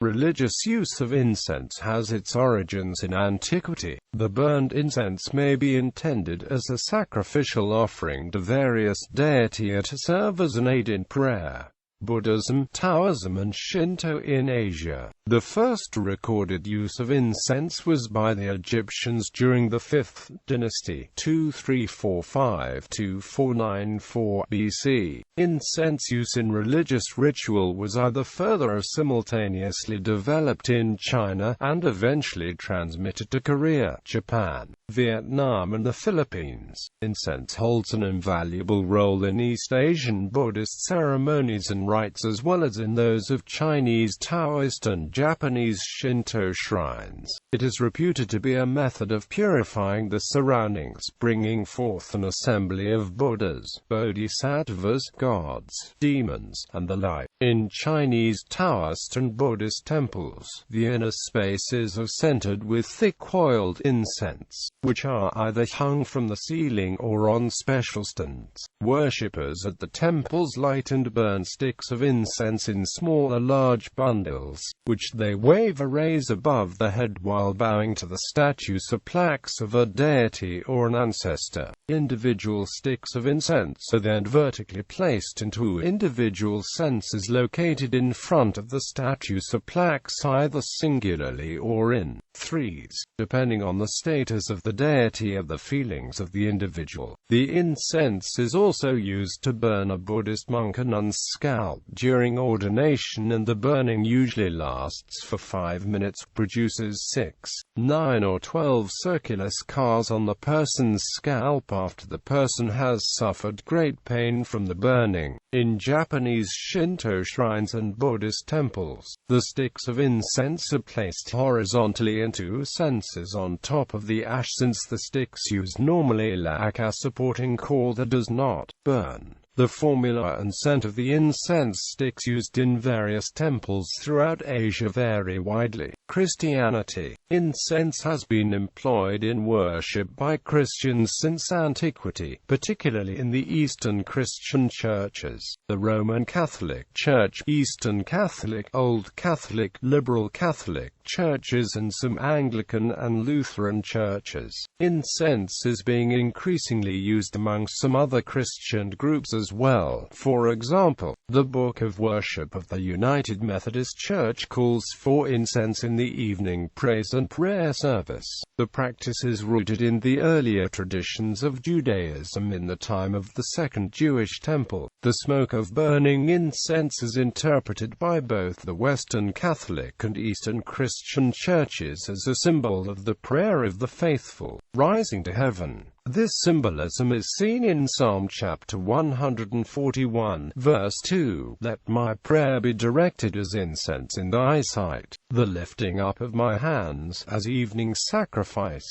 Religious use of incense has its origins in antiquity. The burned incense may be intended as a sacrificial offering to various deities or to serve as an aid in prayer. Buddhism, Taoism and Shinto in Asia. The first recorded use of incense was by the Egyptians during the 5th dynasty 2345–494 BC. Incense use in religious ritual was either further or simultaneously developed in China, and eventually transmitted to Korea, Japan, Vietnam and the Philippines. Incense holds an invaluable role in East Asian Buddhist ceremonies and rites as well as in those of Chinese Taoist and Japanese Shinto shrines. It is reputed to be a method of purifying the surroundings, bringing forth an assembly of Buddhas, Bodhisattvas, gods, demons, and the like. In Chinese Taoist and Buddhist temples, the inner spaces are scented with thick oiled incense, which are either hung from the ceiling or on special stands. Worshippers at the temples light and burn sticks of incense in small or large bundles, which they wave or raise above the head while bowing to the statues or plaques of a deity or an ancestor. Individual sticks of incense are then vertically placed into individual censers located in front of the statues or plaques, either singularly or in threes, depending on the status of the deity or the feelings of the individual. The incense is also used to burn a Buddhist monk or nun's scalp during ordination, and the burning usually lasts for 5 minutes, produces 6, 9 or 12 circular scars on the person's scalp after the person has suffered great pain from the burning. In Japanese Shinto shrines and Buddhist temples, the sticks of incense are placed horizontally into censers on top of the ash, since the sticks used normally lack a supporting core that does not burn. The formula and scent of the incense sticks used in various temples throughout Asia vary widely. Christianity. Incense has been employed in worship by Christians since antiquity, particularly in the Eastern Christian churches, the Roman Catholic Church, Eastern Catholic, Old Catholic, Liberal Catholic churches and some Anglican and Lutheran churches. Incense is being increasingly used among some other Christian groups as well. For example, the Book of Worship of the United Methodist Church calls for incense in the evening praise and prayer service. The practice is rooted in the earlier traditions of Judaism in the time of the Second Jewish Temple. The smoke of burning incense is interpreted by both the Western Catholic and Eastern Christian churches as a symbol of the prayer of the faithful, rising to heaven. This symbolism is seen in Psalm chapter 141, verse 2, "Let my prayer be directed as incense in thy sight, the lifting up of my hands as evening sacrifice."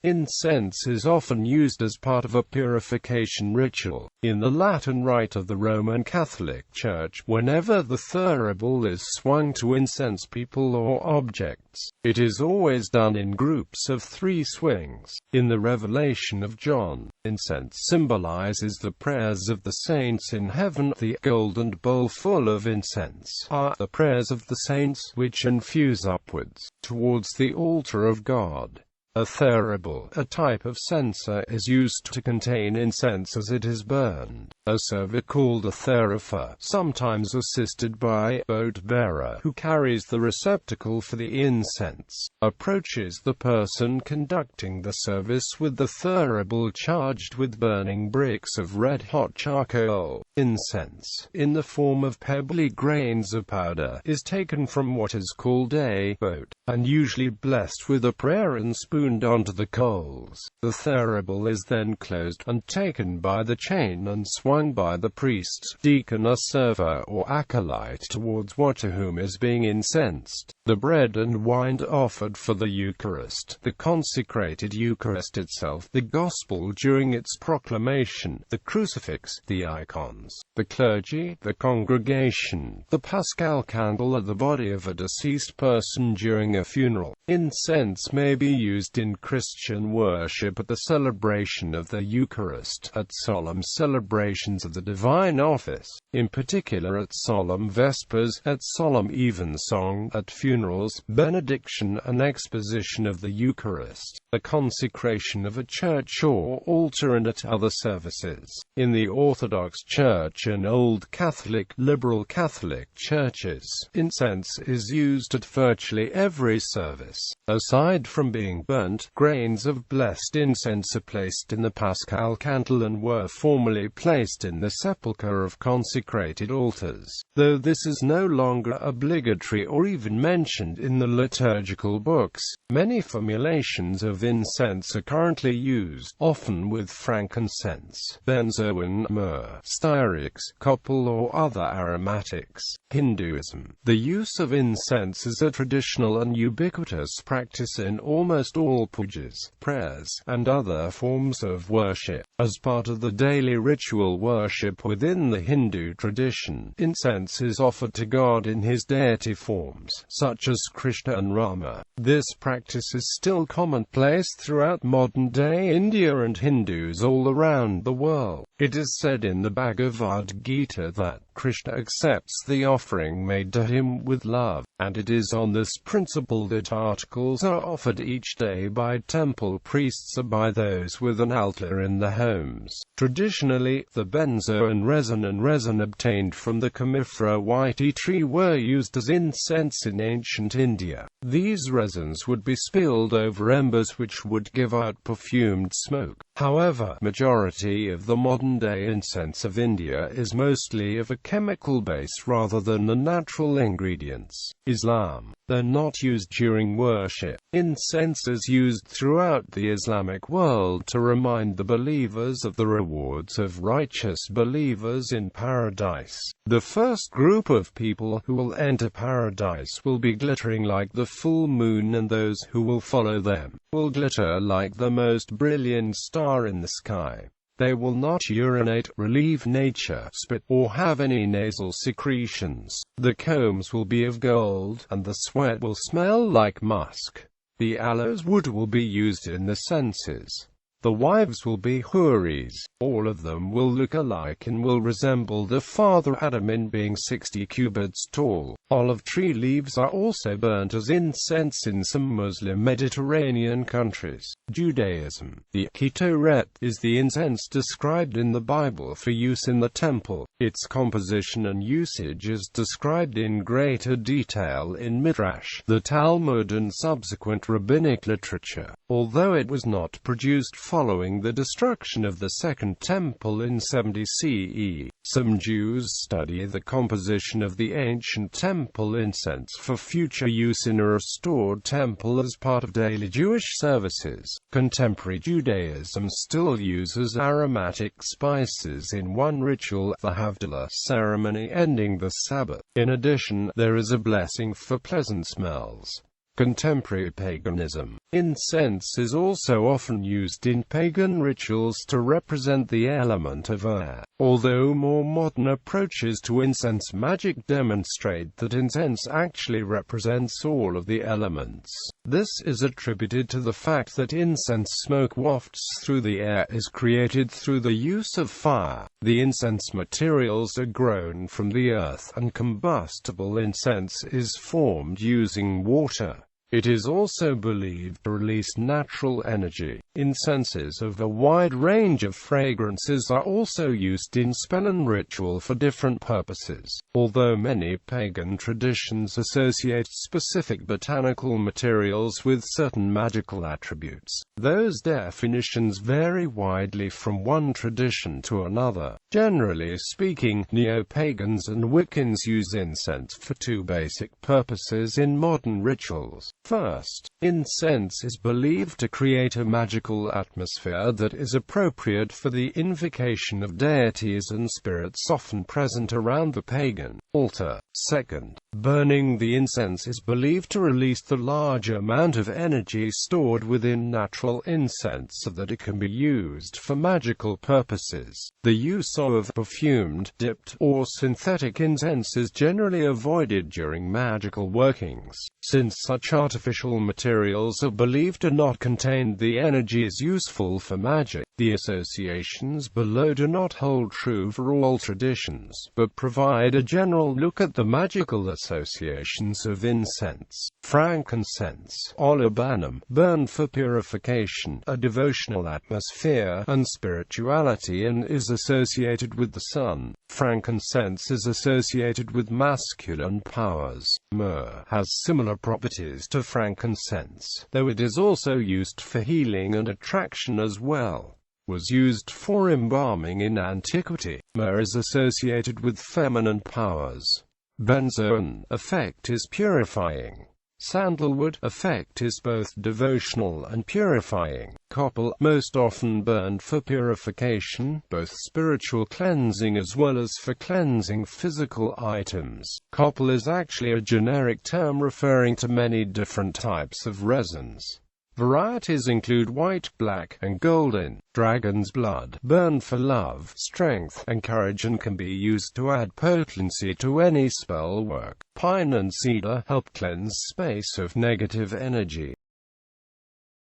Incense is often used as part of a purification ritual. In the Latin Rite of the Roman Catholic Church, whenever the thurible is swung to incense people or objects, it is always done in groups of 3 swings. In the Revelation of John, incense symbolizes the prayers of the saints in heaven. The golden bowl full of incense are the prayers of the saints, which infuse upwards towards the altar of God. A thurible, a type of censer, is used to contain incense as it is burned. A server called a thurifer, sometimes assisted by a boat-bearer who carries the receptacle for the incense, approaches the person conducting the service with the thurible charged with burning bricks of red-hot charcoal. Incense, in the form of pebbly grains of powder, is taken from what is called a boat, and usually blessed with a prayer and spooned onto the coals. The thurible is then closed, and taken by the chain and swung by the priest, deacon or server or acolyte towards one to whom is being incensed. The bread and wine offered for the Eucharist, the consecrated Eucharist itself, the Gospel during its proclamation, the crucifix, the icons, the clergy, the congregation, the Paschal candle, or the body of a deceased person during a funeral. Incense may be used in Christian worship at the celebration of the Eucharist, at solemn celebrations of the divine office, in particular at solemn vespers, at solemn evensong, at funerals, benediction and exposition of the Eucharist, the consecration of a church or altar, and at other services. In the Orthodox Church and Old Catholic, Liberal Catholic churches, incense is used at virtually every service. Aside from being burnt, grains of blessed incense are placed in the Paschal cantle and were formerly placed in the sepulchre of consecrated altars, though this is no longer obligatory or even mentioned in the liturgical books. Many formulations of incense are currently used, often with frankincense, benzoin, myrrh, styrax, copal or other aromatics. Hinduism. The use of incense is a traditional and ubiquitous practice in almost all pujas, prayers, and other forms of worship. As part of the daily ritual worship within the Hindu tradition, incense is offered to God in his deity forms, such as Krishna and Rama. This practice is still commonplace throughout modern-day India and Hindus all around the world. It is said in the Bhagavad Gita that Krishna accepts the offering made to him with love, and it is on this principle that articles are offered each day by temple priests or by those with an altar in their homes. Traditionally, the benzoin resin obtained from the Commiphora whitey tree were used as incense in ancient India. These resins would be spilled over embers which would give out perfumed smoke. However, majority of the modern-day incense of India is mostly of a chemical base rather than the natural ingredients. Islam. Though not used during worship, incense is used throughout the Islamic world to remind the believers of the rewards of righteous believers in paradise. The first group of people who will enter paradise will be glittering like the full moon, and those who will follow them will glitter like the most brilliant star in the sky. They will not urinate, relieve nature, spit, or have any nasal secretions. The combs will be of gold, and the sweat will smell like musk. The aloes wood will be used in the censes. The wives will be houris. All of them will look alike and will resemble the father Adam in being 60 cubits tall. Olive tree leaves are also burnt as incense in some Muslim Mediterranean countries. Judaism. The ketoret is the incense described in the Bible for use in the temple. Its composition and usage is described in greater detail in Midrash, the Talmud, and subsequent rabbinic literature. Although it was not produced following the destruction of the Second Temple in 70 CE, some Jews study the composition of the ancient temple incense for future use in a restored temple as part of daily Jewish services. Contemporary Judaism still uses aromatic spices in one ritual, the Havdalah ceremony ending the Sabbath. In addition, there is a blessing for pleasant smells. Contemporary paganism. Incense is also often used in pagan rituals to represent the element of air, although more modern approaches to incense magic demonstrate that incense actually represents all of the elements. This is attributed to the fact that incense smoke wafts through the air is created through the use of fire. The incense materials are grown from the earth, and combustible incense is formed using water. It is also believed to release natural energy. Incenses of a wide range of fragrances are also used in spell and ritual for different purposes. Although many pagan traditions associate specific botanical materials with certain magical attributes, those definitions vary widely from one tradition to another. Generally speaking, neo-pagans and Wiccans use incense for two basic purposes in modern rituals. First, incense is believed to create a magical atmosphere that is appropriate for the invocation of deities and spirits often present around the pagan altar. Second, Burning the incense is believed to release the large amount of energy stored within natural incense so that it can be used for magical purposes. The use of perfumed, dipped, or synthetic incense is generally avoided during magical workings, since such artificial materials are believed to not contain the energies useful for magic. The associations below do not hold true for all traditions, but provide a general look at the magical associations of incense. Frankincense, olibanum, burned for purification, a devotional atmosphere, and spirituality, and is associated with the sun. Frankincense is associated with masculine powers. Myrrh has similar properties to frankincense, though it is also used for healing and attraction as well. Was used for embalming in antiquity. Myrrh is associated with feminine powers. Benzoin, effect is purifying. Sandalwood, effect is both devotional and purifying. Copal, most often burned for purification, both spiritual cleansing as well as for cleansing physical items. Copal is actually a generic term referring to many different types of resins. Varieties include white, black, and golden. Dragon's blood, burned for love, strength, and courage, and can be used to add potency to any spell work. Pine and cedar help cleanse space of negative energy.